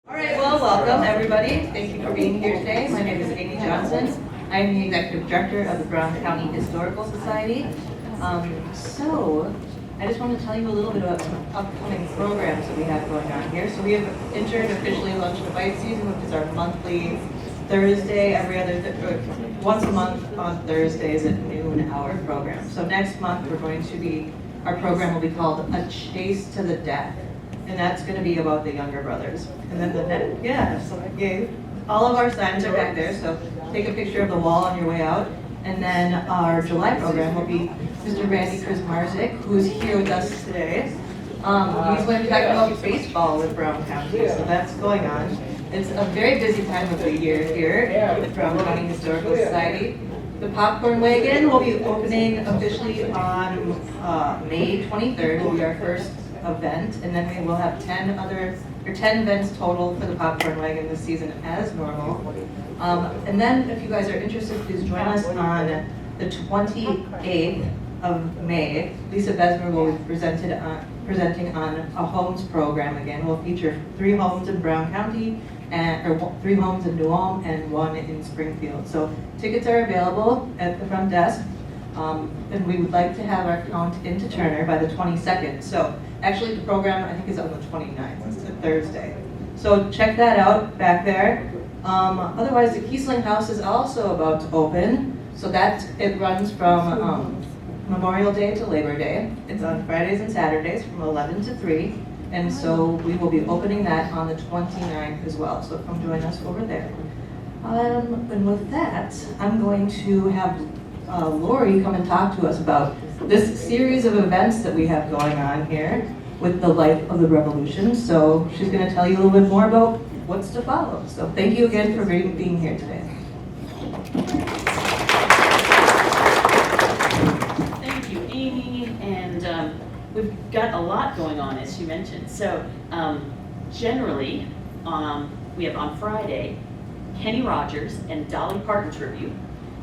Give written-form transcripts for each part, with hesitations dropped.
All right, well, welcome everybody. Thank you for being here today. My name is Amy Johnson. I'm the Executive Director of the Brown County Historical Society. So, I just want to tell you a little bit about some upcoming programs that we have going on here. So we have entered officially Lunch the Bite season, which is our monthly Thursday, once a month on Thursdays at noon hour program. So next month our program will be called A Chase to the Death. And that's going to be about the younger brothers. And then all of our signs are back there, so take a picture of the wall on your way out. And then our July program will be Mr. Randy Krasmarzik, who's here with us today. He's going to be talking about baseball with Brown County, so that's going on. It's a very busy time of the year here at Brown County Historical Society. The Popcorn Wagon will be opening officially on May 23rd. Will be our first event, and then we will have 10 events total for the Popcorn Wagon this season as normal. And then if you guys are interested, please join us on the 28th of May. Lisa Besmer will be presenting on a homes program again. We'll feature 3 homes in Brown County, or 3 homes in New Ulm and 1 in Springfield. So tickets are available at the front desk. And we would like to have our count into Turner by the 22nd. So actually the program I think is on the 29th, it's a Thursday. So check that out back there. Otherwise the Kiesling House is also about to open. So it runs from Memorial Day to Labor Day. It's on Fridays and Saturdays from 11 to 3. And so we will be opening that on the 29th as well. So come join us over there. And with that, I'm going to have Lori come and talk to us about this series of events that we have going on here with the life of the revolution. So she's going to tell you a little bit more about what's to follow. So thank you again for being here today. Thank you, Amy. And we've got a lot going on, as you mentioned. So generally, we have on Friday, Kenny Rogers and Dolly Parton tribute.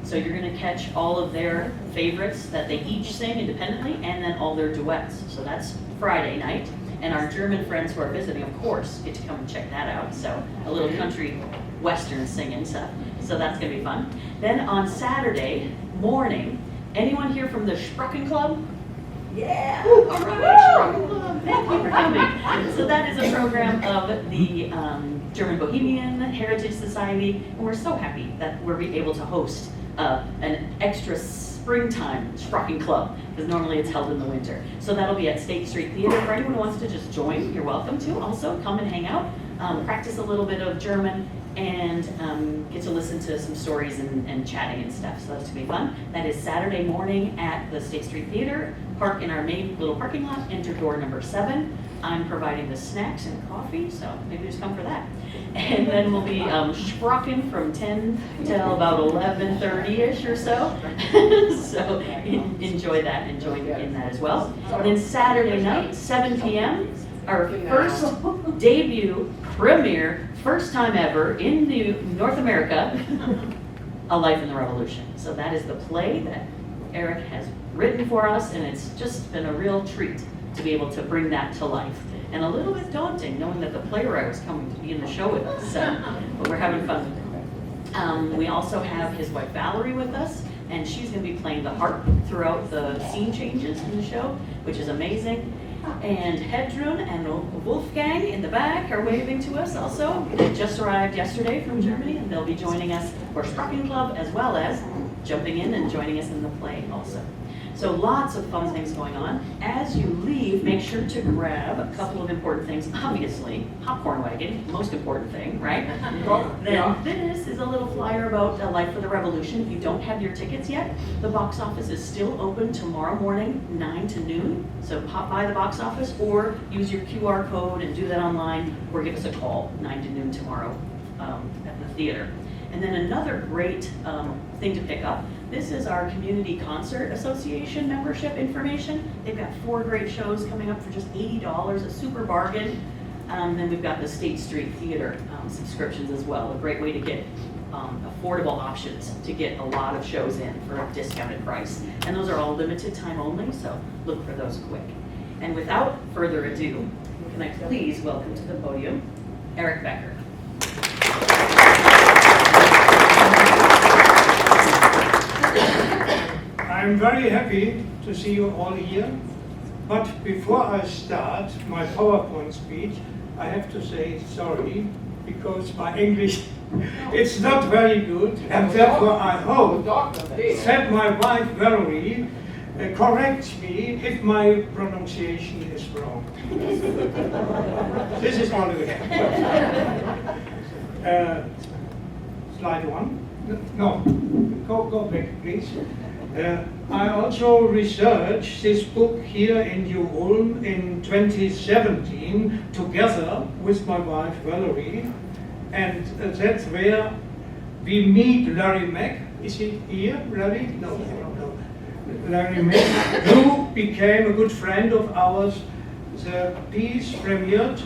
So you're going to catch all of their favorites that they each sing independently, and then all their duets. So that's Friday night. And our German friends who are visiting, of course, get to come and check that out. So a little country western singing stuff. So that's going to be fun. Then on Saturday morning, anyone here from the Sprocken Club? Yeah! All right, Sprocken Club. Thank you for coming. So that is a program of the German Bohemian Heritage Society. And we're so happy that we're able to host an extra springtime Sprocken Club, because normally it's held in the winter. So that'll be at State Street Theater. For anyone who wants to just join, you're welcome to. Also, come and hang out, practice a little bit of German, and get to listen to some stories and chatting and stuff. So that's going to be fun. That is Saturday morning at the State Street Theater. Park in our main little parking lot, enter door number 7. I'm providing the snacks and coffee, so maybe just come for that. And then we'll be Sprocken from 10 till about 11:30-ish or so. So enjoy that and join in that as well. And then Saturday night, 7 p.m., our first debut, premiere, first time ever in North America, A Life in the Revolution. So that is the play that Erich has written for us, and it's just been a real treat to be able to bring that to life. And a little bit daunting knowing that the playwright was coming to be in the show with us, but we're having fun with it. We also have his wife Valerie with us, and she's going to be playing the harp throughout the scene changes in the show, which is amazing. And Hedrun and Wolfgang in the back are waving to us also. They just arrived yesterday from Germany, and they'll be joining us for Sprocken Club, as well as jumping in and joining us in the play also. So lots of fun things going on. As you leave, make sure to grab a couple of important things. Obviously, popcorn wagon, most important thing, right? Then this is a little flyer about A Life for the Revolution. If you don't have your tickets yet, the box office is still open tomorrow morning, 9 to noon. So pop by the box office or use your QR code and do that online, or give us a call, 9 to noon tomorrow at the theater. And then another great thing to pick up, this is our Community Concert Association membership information. They've got 4 great shows coming up for just $80, a super bargain. Then we've got the State Street Theater subscriptions as well, a great way to get affordable options to get a lot of shows in for a discounted price. And those are all limited time only, so look for those quick. And without further ado, can I please welcome to the podium Erich Becker. I'm very happy to see you all here, but before I start my PowerPoint speech, I have to say sorry, because my English, it's not very good, and therefore I hope that my wife Valerie corrects me if my pronunciation is wrong. This is all of it. Slide one. No, go back, please. I also researched this book here in New Ulm in 2017 together with my wife Valerie, and that's where we meet Larry Mack. Is he here, Larry? No. Larry Mack, who became a good friend of ours. The piece premiered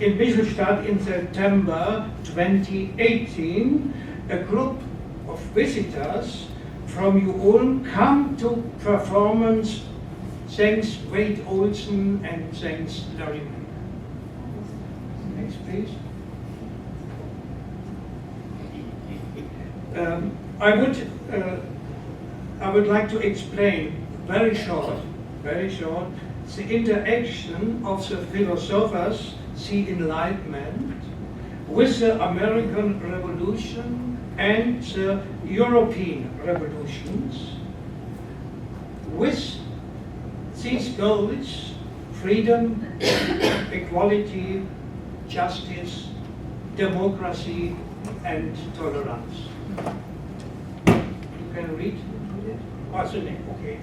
in Bischofstadt in September 2018. A group of visitors from New Ulm come to performance thanks Wade Olson and thanks Larry Mack. Next, please. I would like to explain very short, the interaction of the philosophers, the Enlightenment, with the American Revolution and the European revolutions. With these goals, freedom, equality, justice, democracy, and tolerance. You can read? What's the name? Okay.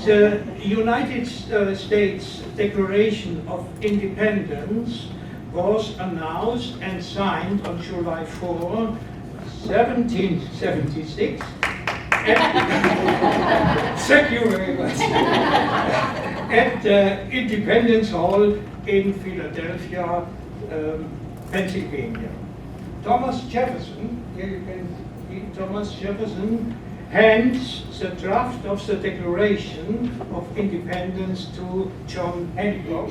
The United States Declaration of Independence was announced and signed on July 4, 1776. Thank you very much. At the Independence Hall in Philadelphia, Pennsylvania. Thomas Jefferson, here you can see Thomas Jefferson, hands the draft of the Declaration of Independence to John Hancock,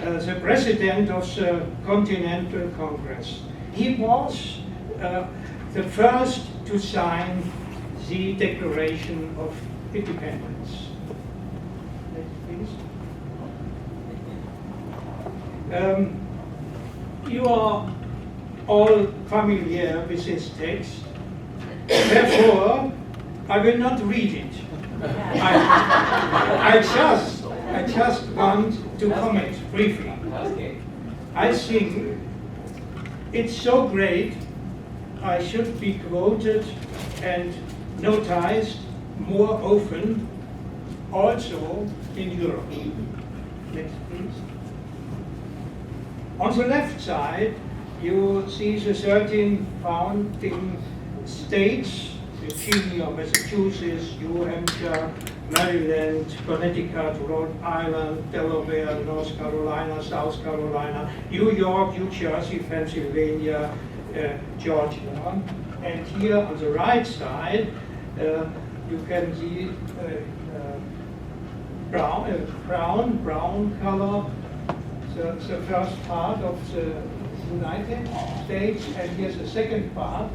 the president of the Continental Congress. He was the first to sign the Declaration of Independence. Next, please. You are all familiar with this text. Therefore, I will not read it. I just want to comment briefly. I think it's so great I should be quoted and noticed more often, also in Europe. Next, please. On the left side, you see the 13 founding states: Virginia, Massachusetts, New Hampshire, Maryland, Connecticut, Rhode Island, Delaware, North Carolina, South Carolina, New York, New Jersey, Pennsylvania, Georgia. And here on the right side, you can see brown color, the first part of the United States, and here's the second part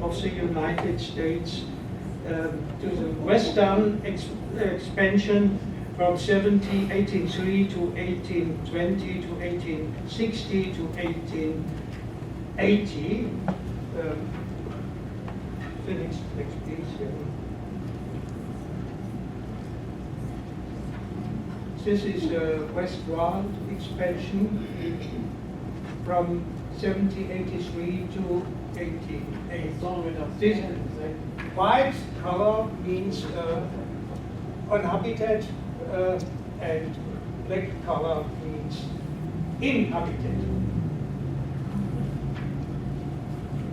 of the United States to the western expansion from 1803 to 1820 to 1860 to 1880. The next please. This is the westward expansion from 1783 to 1880. This white color means uninhabited, and black color means inhabited.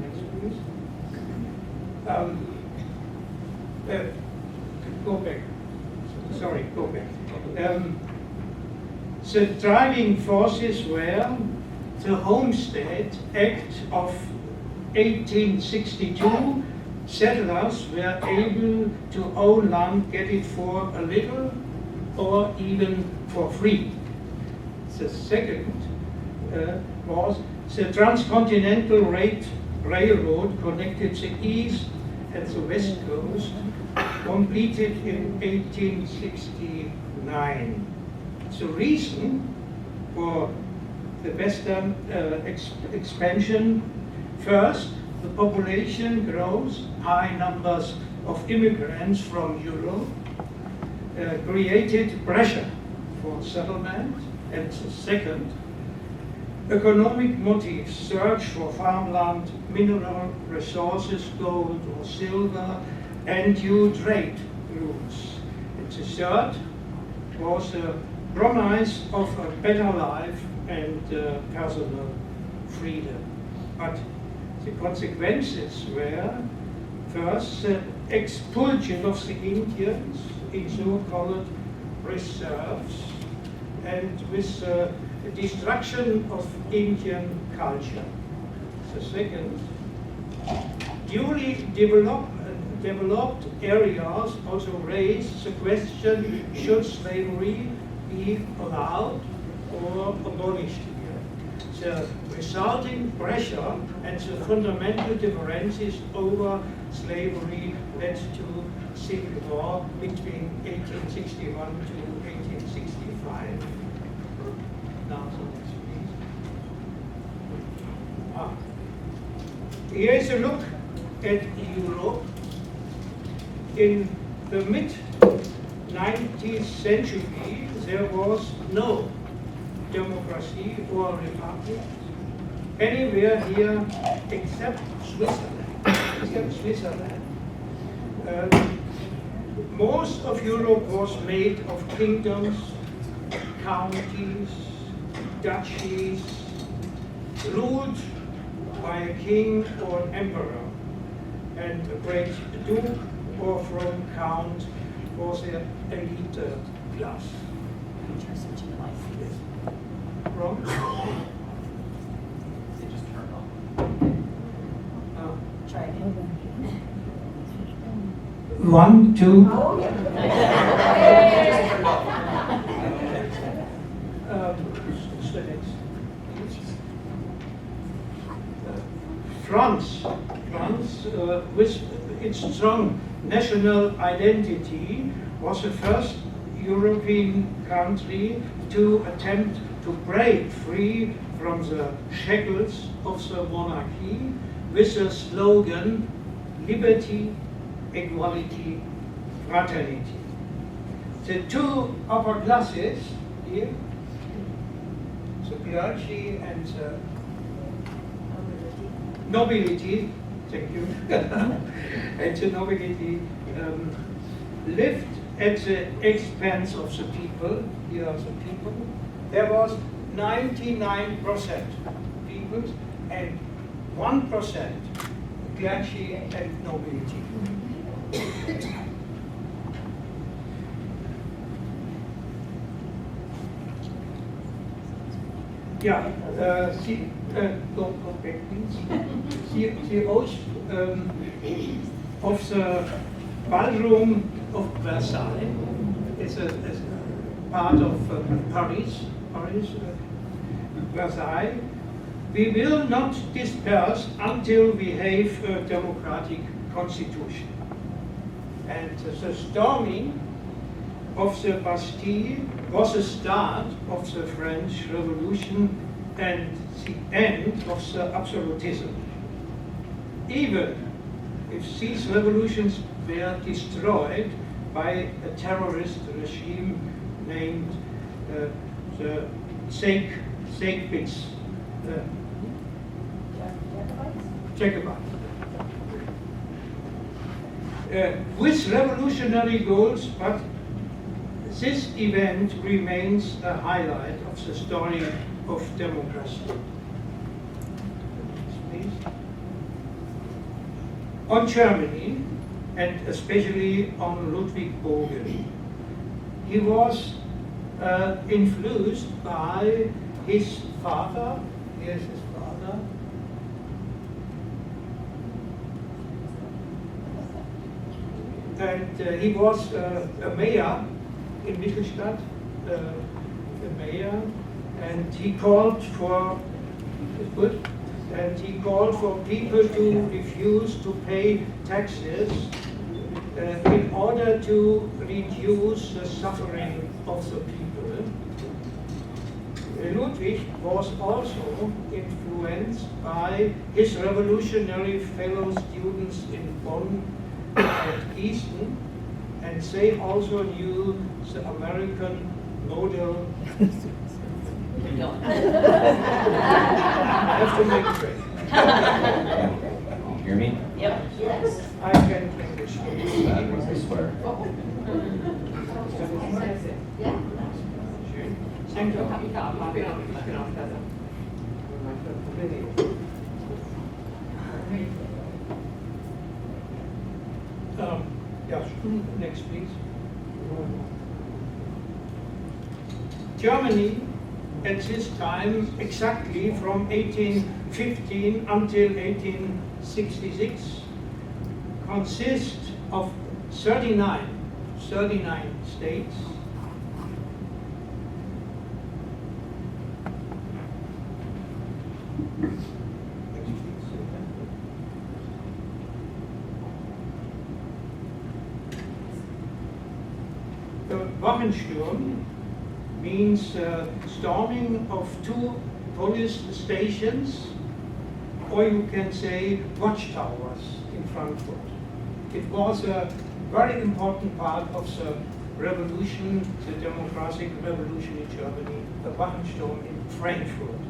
Next, please. Go back. Sorry, go back. The driving forces were the Homestead Act of 1862. Settlers were able to own land, get it for a little or even for free. the second was the transcontinental railroad connected the east and the west coast, completed in 1869. The reason for the western expansion: first, the population grows, high numbers of immigrants from Europe created pressure for settlement, and the second, economic motives: search for farmland, mineral resources, gold or silver, and new trade routes. And the third was the promise of a better life and personal freedom. But the consequences were, first, the expulsion of the Indians in so-called reserves, and with the destruction of Indian culture. The second, newly developed areas also raise the question: should slavery be allowed or abolished here? The resulting pressure and the fundamental differences over slavery led to civil war between 1861 to 1865. Now, the next, please. Here is a look at Europe. In the mid-19th century, there was no democracy or republic anywhere here except Switzerland. Most of Europe was made of kingdoms, counties, duchies, ruled by a king or an emperor, and a great duke or from count was the elite class. Wrong? It just turned off. Try again. 1, 2. France, with its strong national identity, was the first European country to attempt to break free from the shackles of the monarchy with the slogan liberty, equality, fraternity. The two upper classes here, the clergy and the nobility, thank you, and the nobility lived at the expense of the people. Here are the people. There was 99% people and 1% clergy and nobility. Yeah, go back, please. The oath of the ballroom of Versailles is a part of Paris, Versailles. We will not disperse until we have a democratic constitution. And the storming of the Bastille was the start of the French Revolution and the end of the absolutism. Even if these revolutions were destroyed by a terrorist regime named the Jacobites. With revolutionary goals, but this event remains a highlight of the story of democracy. Please. On Germany, and especially on Ludwig Bogel, he was influenced by his father. Here's his father. And he was a mayor in Mittelstadt, a mayor, and he called for people to refuse to pay taxes in order to reduce the suffering of the people. Ludwig was also influenced by his revolutionary fellow students in Bonn and Easton, and they also knew the American model. Keep going. I have to make a break. You hear me? Yep. Yes. I can English. I swear. Thank you. Yes, next please. Germany at this time, exactly from 1815 until 1866, consists of 39 states. The Wochensturm means storming of 2 police stations, or you can say watchtowers in Frankfurt. It was a very important part of the revolution, the democratic revolution in Germany, the Wochensturm in Frankfurt.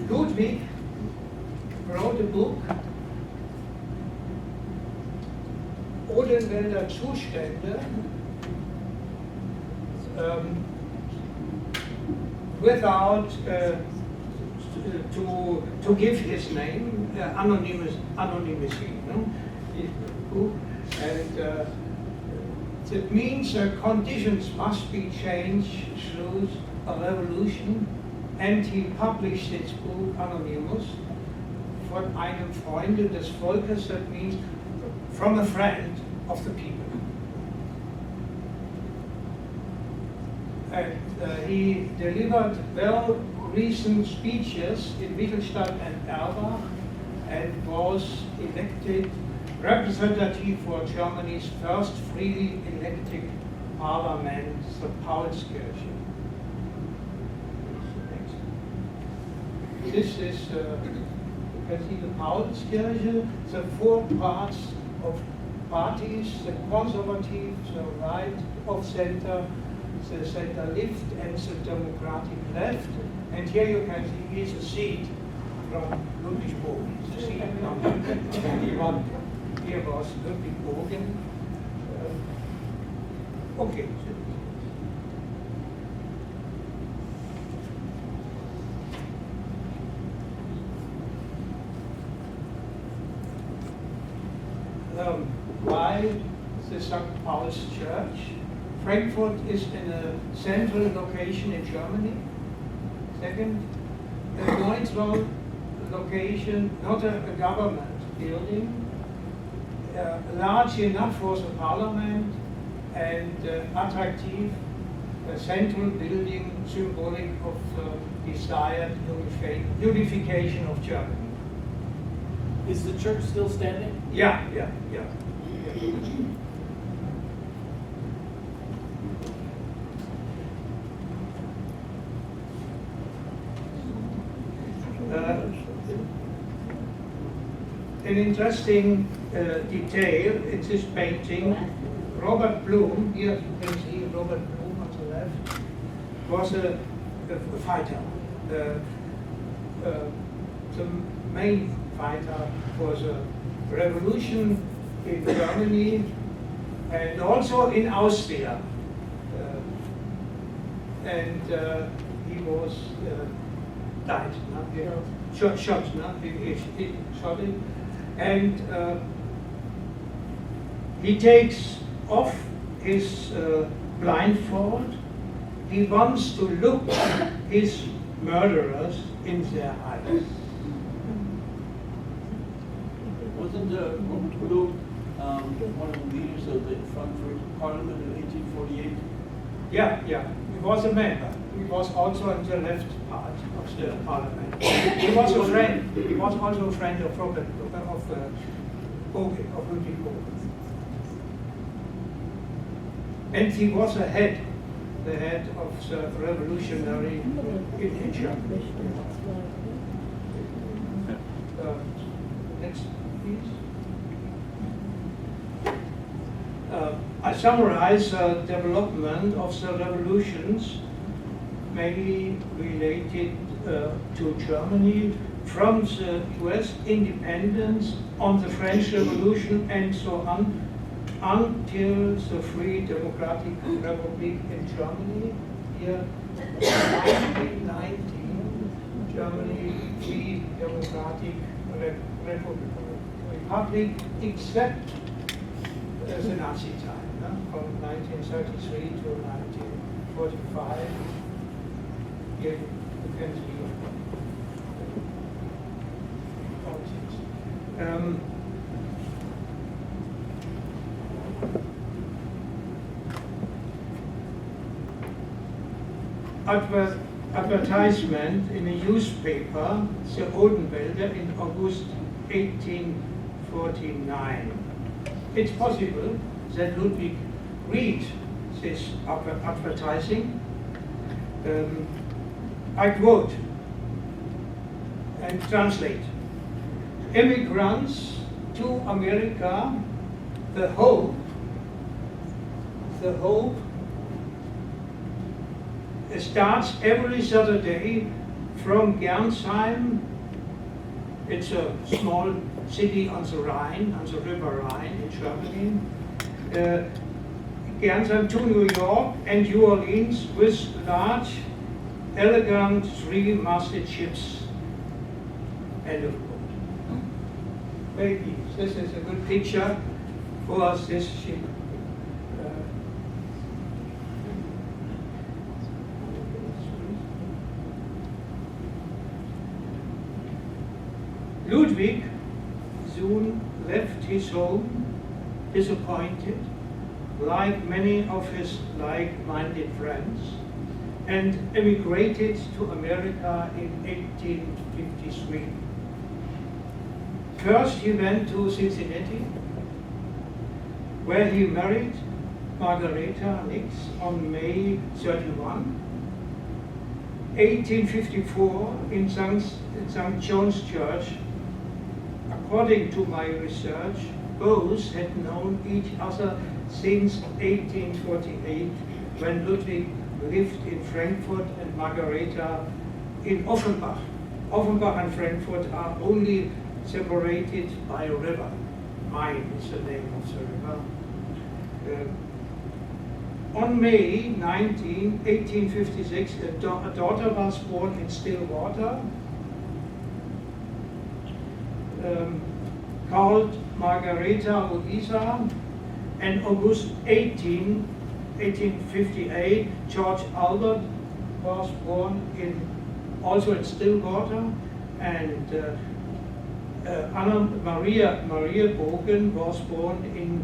Ludwig wrote a book, Odenwälder Zustände, without to give his name, anonymity. No? And it means conditions must be changed through a revolution, and he published his book Anonymous von einem Freunde des Volkes, that means from a friend of the people. And he delivered well-reasoned speeches in Mittelstadt and Erbach, and was elected representative for Germany's first freely elected parliament, the Paulskirche. This is, you can see the Paulskirche, the 4 parts of parties, the conservative, the right of center, the center left, and the democratic left. And here you can see is a seat from Ludwigsburg. The seat number 21. Here was Ludwigsburg. Okay. Why the St. Paul's Church? Frankfurt is in a central location in Germany. Second, a neutral location, not a government building, large enough for the parliament, and attractive, a central building symbolic of the desired unification of Germany. Is the church still standing? Yeah. An interesting detail in this painting, Robert Blum, here you can see Robert Blum on the left, was a fighter. The main fighter for the revolution in Germany and also in Austria. And he was died, shot, he shot him. And he takes off his blindfold. He wants to look his murderers in their eyes. Wasn't Blum one of the leaders of the Frankfurt Parliament in 1848? Yeah, yeah. He was a member. He was also in the left part of the parliament. He was a friend. He was also a friend of Robert of Bogen, of Ludwig Bogen. And he was the head of the revolutionary in Germany. Next, please. I summarize the development of the revolutions, mainly related to Germany, from the US independence on the French Revolution and so on, until the Free Democratic Republic in Germany. Here, 1919, Germany, Free Democratic Republic, except the Nazi time, from 1933 to 1945. Here you can see politics. Advertisement in a newspaper, the Odenwälder, in August 1849. It's possible that Ludwig read this advertising. I quote and translate. Immigrants to America, the hope starts every Saturday from Gernsheim. It's a small city on the Rhine, on the River Rhine in Germany. Gernsheim to New York and New Orleans with large, elegant three-masted ships. End of quote. Maybe this is a good picture for this ship. Ludwig soon left his home disappointed, like many of his like-minded friends, and emigrated to America in 1853. First he went to Cincinnati, where he married Margareta Nix on May 31. 1854 in St. John's Church. According to my research, both had known each other since 1848, when Ludwig lived in Frankfurt and Margareta in Offenbach. Offenbach and Frankfurt are only separated by a river. Main is the name of the river. On May 19, 1856, a daughter was born in Stillwater, called Margareta Luisa, and August 18, 1858, George Albert was born also in Stillwater, and Anna Maria Bogen was born in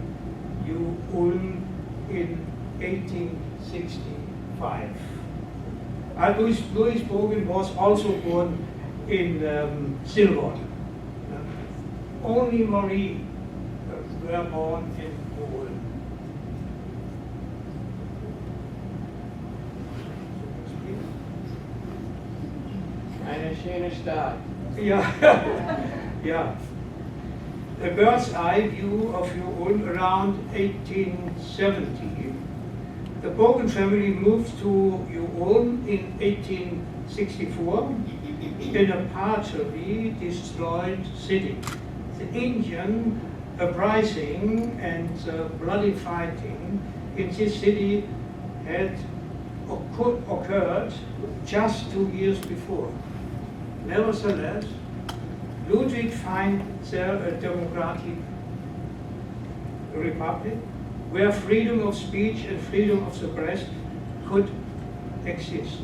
New Ulm in 1865. Louis Bogen was also born in Stillwater. Only Marie were born in Poland. Eine schöne Stadt. Yeah, yeah. A bird's eye view of New Ulm around 1870. The Bogen family moved to New Ulm in 1864 in a partially destroyed city. The Indian uprising and bloody fighting in this city had occurred just 2 years before. Nevertheless, Ludwig finds there a democratic republic where freedom of speech and freedom of the press could exist.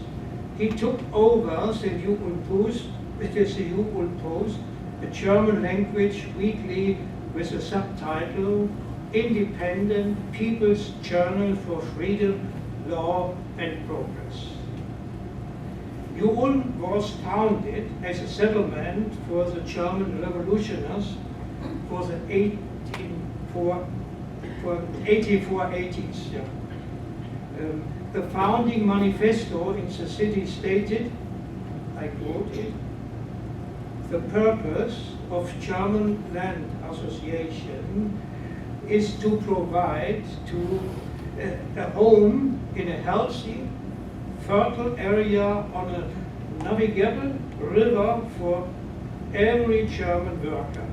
He took over the New Ulm Post, a German language weekly with the subtitle Independent People's Journal for Freedom, Law and Progress. New Ulm was founded as a settlement for the German revolutionaries for the 1880s. Yeah. The founding manifesto in the city stated, I quote it, "The purpose of German Land Association is to provide to a home in a healthy, fertile area on a navigable river for every German worker.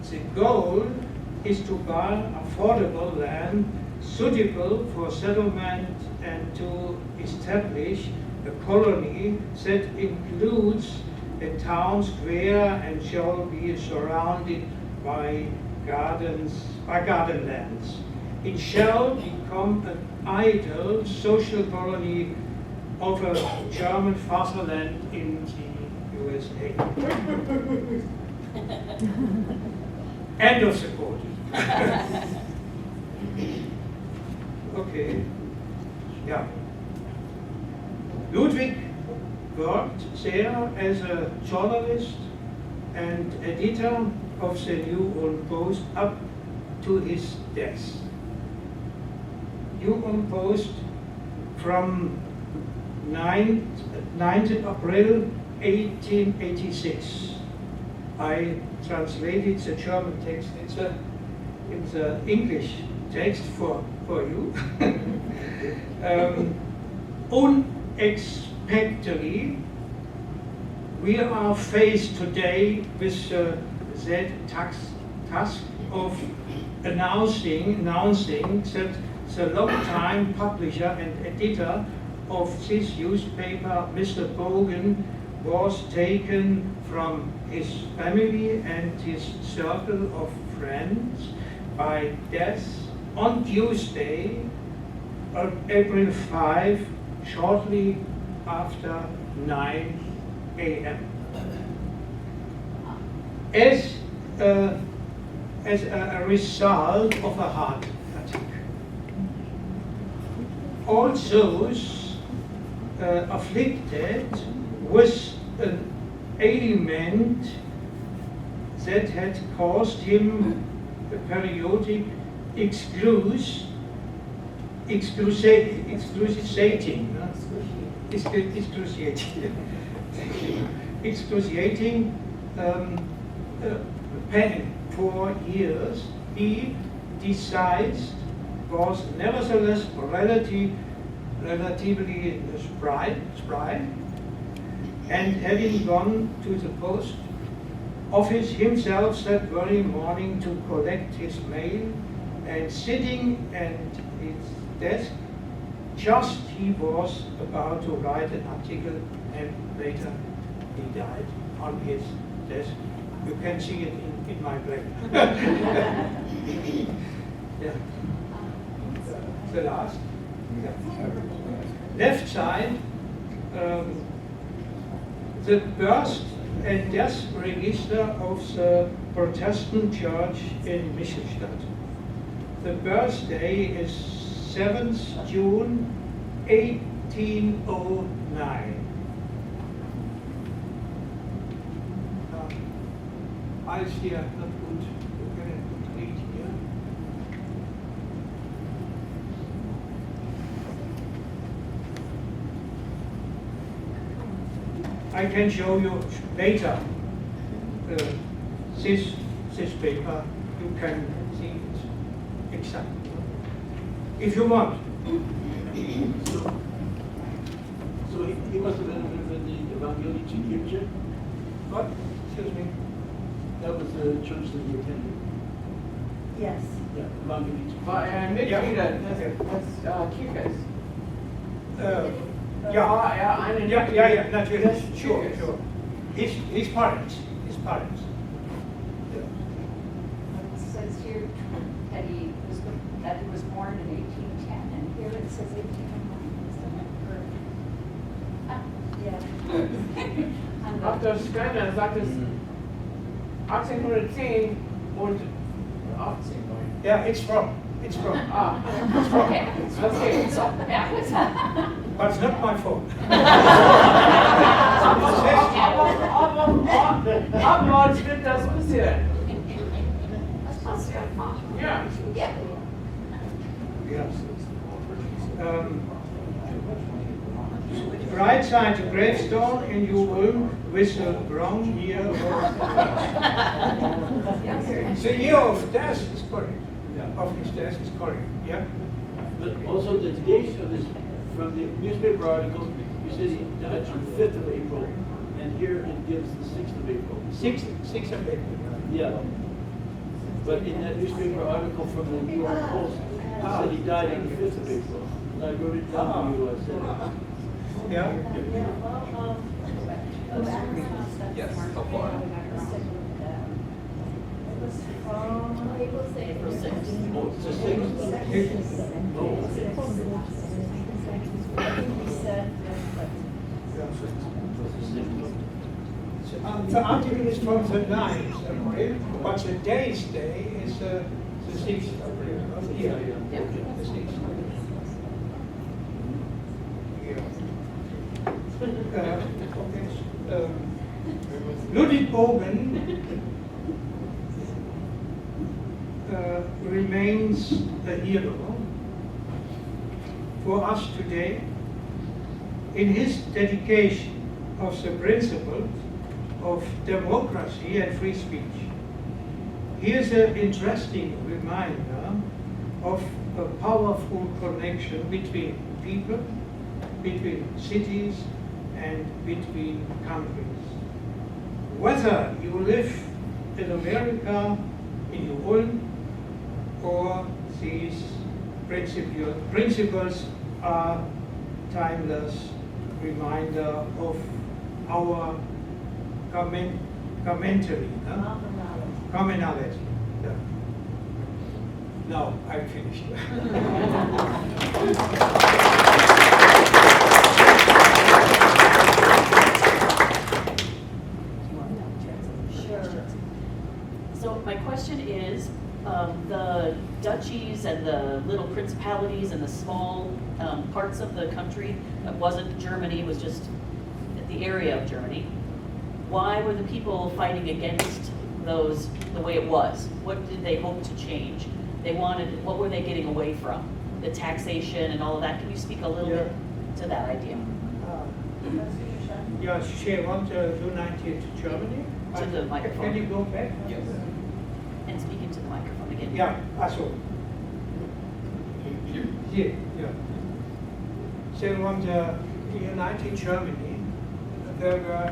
The goal is to buy affordable land suitable for settlement and to establish a colony that includes a town square and shall be surrounded by garden lands. It shall become an ideal social colony of a German fatherland in the USA." End of the quote. Okay. Yeah. Ludwig worked there as a journalist and editor of the New Ulm Post up to his death. New Ulm Post from 9th April 1886. I translated the German text. It's a English text for you. Unexpectedly, we are faced today with that task of announcing that the long-time publisher and editor of this newspaper, Mr. Bogen, was taken from his family and his circle of friends by death on Tuesday, April 5, shortly after 9 a.m. As a result of a heart attack. All those afflicted with an ailment that had caused him a periodic excruciating pain for years, he decides was nevertheless relatively spry, and having gone to the post office himself that very morning to collect his mail, and sitting at his desk, just he was about to write an article, and later he died on his desk. You can see it in my play. Yeah. The last. Yeah. Left side, the birth and death register of the Protestant church in Michelstadt. The birthday is 7th June 1809. Alles hier not gut. Wir können gut read here. I can show you later this paper. You can see it exactly if you want. So he must have been with the Evangelische Kirche. What? Excuse me. That was the church that he attended. Yes. Yeah, Evangelische. Mitglieder des Kirches. Yeah, natürlich. Sure. His parents. Yeah. It says here that he was born in 1810, and here it says 1809. Auf der Stelle sagt es, 1810 und Yeah, it's from. Ah, Okay. okay. So, yeah. But it's not my fault. Aber wird das passieren. Ja. Yeah. Yes. Right side the gravestone in your room with a brown year of the year of death is correct. Of his death is correct. Yeah. But also the date of this, from the newspaper article, you said he died on 5th of April, and here it gives the 6th of April. 6 of April. Yeah. But in that newspaper article from the New York Post, it said he died on the 5th of April. And I wrote it down to you, I said. Yeah. Yes, so far. April 6th. Oh, it's the 6th? Oh. The article is from the 9th of April, but the day's day is the 6th of April. Of the year. The 6th. Ludwig Bogen remains a hero for us today in his dedication of the principle of democracy and free speech. Here's an interesting reminder of a powerful connection between people, between cities, and between countries. Whether you live in America, in your Ulm, or these principles are timeless reminder of our commentary, commonality. Yeah. Now I'm finished. So my question is, the duchies and the little principalities and the small parts of the country, it wasn't Germany, it was just the area of Germany. Why were the people fighting against those the way it was? What did they hope to change? What were they getting away from? The taxation and all of that. Can you speak a little bit to that idea? Yeah, she wants united Germany. To the microphone. Can you go back? Yes. And speak into the microphone again. Yeah, also. Here, yeah. They want united Germany. There were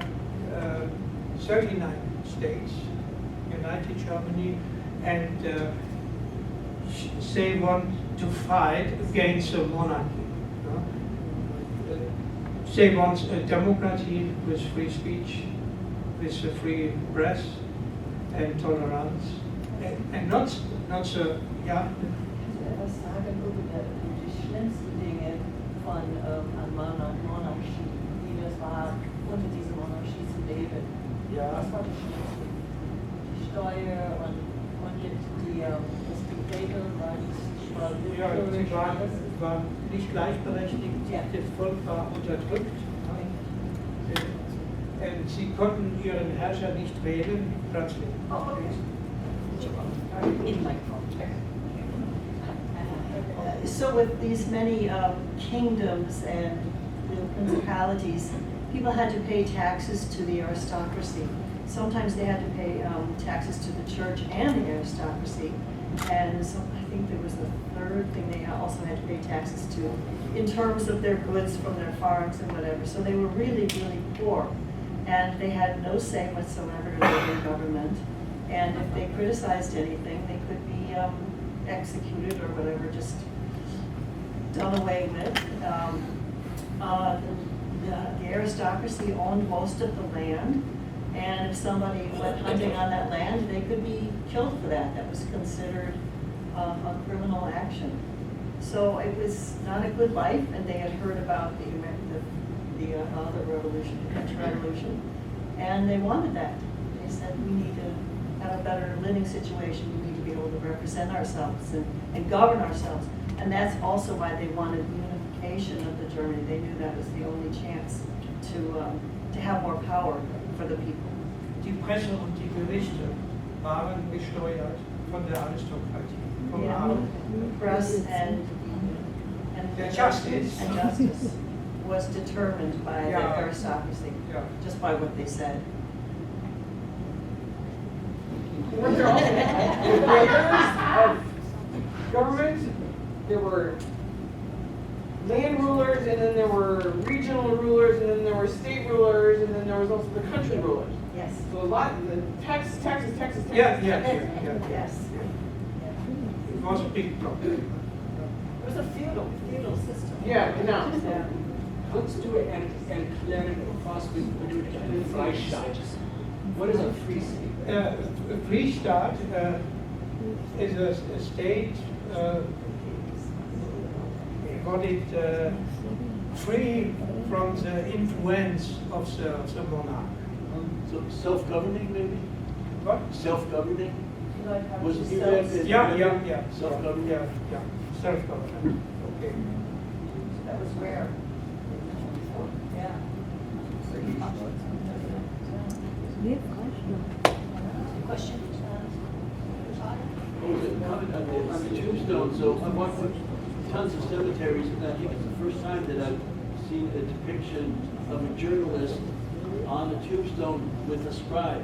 39 states, united Germany, and they want to fight against the monarchy. They want a democracy with free speech, with a free press and tolerance, and not so, yeah. Was sagen über die schlimmsten Dinge von Monarchie, wie das war, unter dieser Monarchie zu leben. Ja. Was war das Schlimmste? Die Steuer und die Regeln waren Ja, sie waren nicht gleichberechtigt, Ja. das Volk war unterdrückt. Und sie konnten ihren Herrscher nicht wählen, plötzlich. In the microphone. So with these many kingdoms and principalities, people had to pay taxes to the aristocracy. Sometimes they had to pay taxes to the church and the aristocracy. And so I think there was the third thing they also had to pay taxes to in terms of their goods from their farms and whatever. So they were really, really poor. And they had no say whatsoever in their government. And if they criticized anything, they could be executed or whatever, just done away with. The aristocracy owned most of the land, and if somebody went hunting on that land, they could be killed for that. That was considered a criminal action. So it was not a good life, and they had heard about the revolution, the French Revolution, and they wanted that. They said, we need to have a better living situation, we need to be able to represent ourselves and govern ourselves. And that's also why they wanted unification of the Germany. They knew that was the only chance to have more power for the people. Die Presse und die Gerichte waren gesteuert von der Aristokratie, vom Yeah. Adel. Press and Justice. and justice was determined by the Yeah. aristocracy, Yeah. just by what they said. Were there also layers of government? There were land rulers, and then there were regional rulers, and then there were state rulers, and then there was also the country rulers. Yes. So a lot, the Texas. Yeah. Yes. It was a big problem. It was a feudal system. Yeah, genau. Yeah. Kannst du erklären, was bedeutet ein Freistaat? What is a free state? A free state is a state got it free from the influence of the monarch. So self-governing maybe? What? Self-governing? Like how Was she it says- Yeah. Self-governing? Yeah. Self-government. Okay. That was rare. Yeah. Question? Oh, the comment on the tombstone, so I've walked through tons of cemeteries, and I think it's the first time that I've seen a depiction of a journalist on a tombstone with a scribe.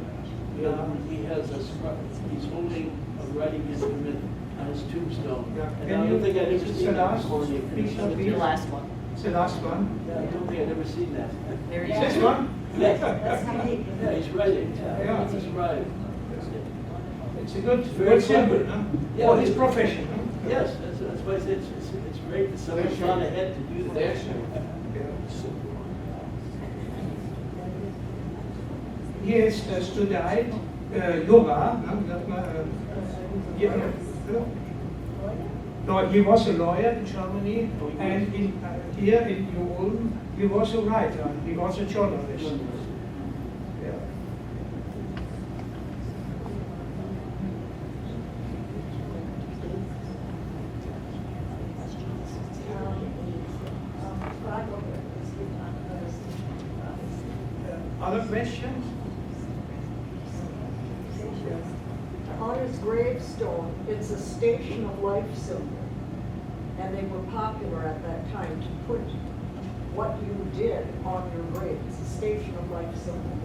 He has a scribe, he's holding a writing instrument on his tombstone. Yeah. And Can I don't you- think I'd ever is it seen the that last before in the piece of The cemetery. last one. It's the last one. I don't think I'd ever seen that. There Is this one? That's unique. Yeah, he's writing, Yeah. it's a scribe. It's a good Very symbol, clever. huh? Yeah. For his profession, huh? Yes, that's why I say it's great that someone's gone ahead to do that. He studied Jura, no, he was a lawyer in Germany, and here in New Ulm, he was a writer, he was a journalist. Yeah. Other questions? On his gravestone, it's a station of life symbol. And they were popular at that time to put what you did on your grave. It's a station of life symbol.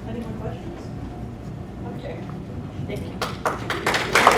Any more questions? Okay. Thank you.